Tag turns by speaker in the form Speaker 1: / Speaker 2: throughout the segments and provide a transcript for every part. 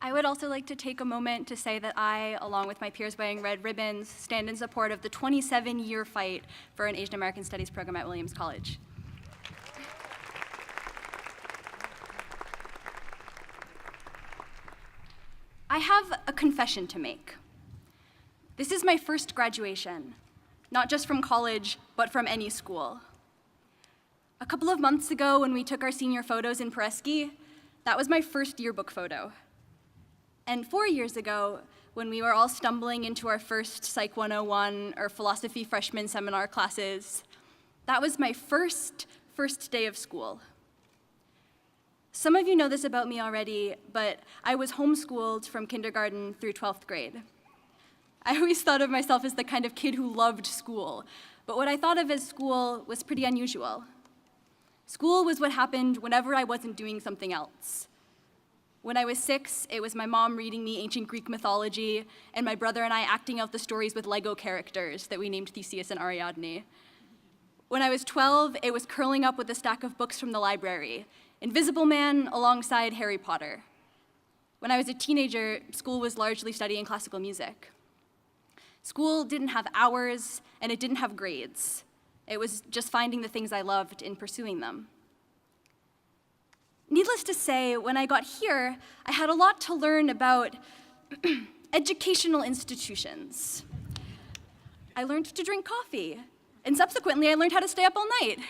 Speaker 1: I would also like to take a moment to say that I, along with my peers wearing red ribbons, stand in support of the 27-year fight for an Asian American Studies program at Williams College. I have a confession to make. This is my first graduation, not just from college, but from any school. A couple of months ago, when we took our senior photos in Paresky, that was my first yearbook photo. And 4 years ago, when we were all stumbling into our first Psych 101 or philosophy freshman seminar classes, that was my first day of school. Some of you know this about me already, but I was homeschooled from kindergarten through 12th grade. I always thought of myself as the kind of kid who loved school, but what I thought of as school was pretty unusual. School was what happened whenever I wasn't doing something else. When I was 6, it was my mom reading me ancient Greek mythology, and my brother and I acting out the stories with Lego characters that we named Theseus and Ariadne. When I was 12, it was curling up with a stack of books from the library, Invisible Man alongside Harry Potter. When I was a teenager, school was largely studying classical music. School didn't have hours, and it didn't have grades. It was just finding the things I loved and pursuing them. Needless to say, when I got here, I had a lot to learn about educational institutions. I learned to drink coffee, and subsequently I learned how to stay up all night.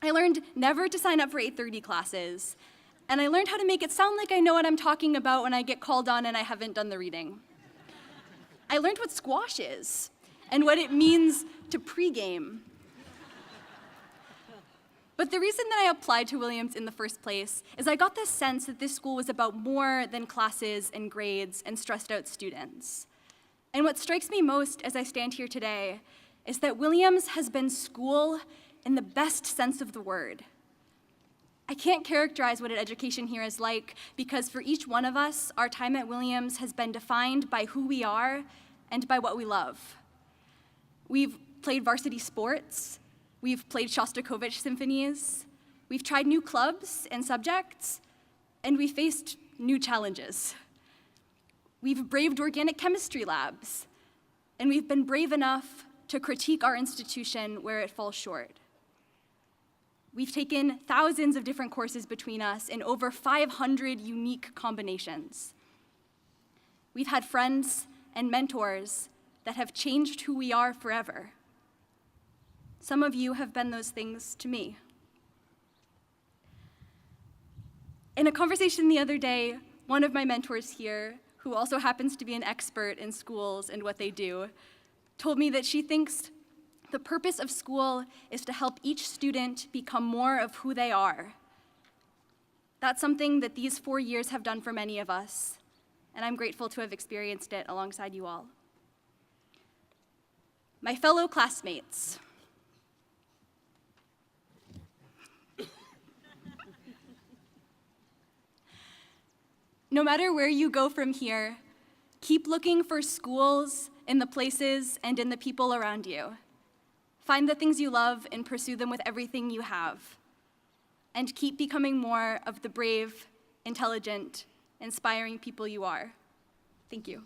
Speaker 1: I learned never to sign up for 8:30 classes, and I learned how to make it sound like I know what I'm talking about when I get called on and I haven't done the reading. I learned what squash is, and what it means to pregame. But the reason that I applied to Williams in the first place is I got this sense that this school was about more than classes and grades and stressed out students. And what strikes me most as I stand here today is that Williams has been school in the best sense of the word. I can't characterize what an education here is like because for each one of us, our time at Williams has been defined by who we are and by what we love. We've played varsity sports, we've played Shostakovich symphonies, we've tried new clubs and subjects, and we faced new challenges. We've braved organic chemistry labs, and we've been brave enough to critique our institution where it falls short. We've taken thousands of different courses between us in over 500 unique combinations. We've had friends and mentors that have changed who we are forever. Some of you have been those things to me. In a conversation the other day, one of my mentors here, who also happens to be an expert in schools and what they do, told me that she thinks the purpose of school is to help each student become more of who they are. That's something that these 4 years have done for many of us, and I'm grateful to have experienced it alongside you all. My fellow classmates, no matter where you go from here, keep looking for schools in the places and in the people around you. Find the things you love and pursue them with everything you have. And keep becoming more of the brave, intelligent, inspiring people you are. Thank you.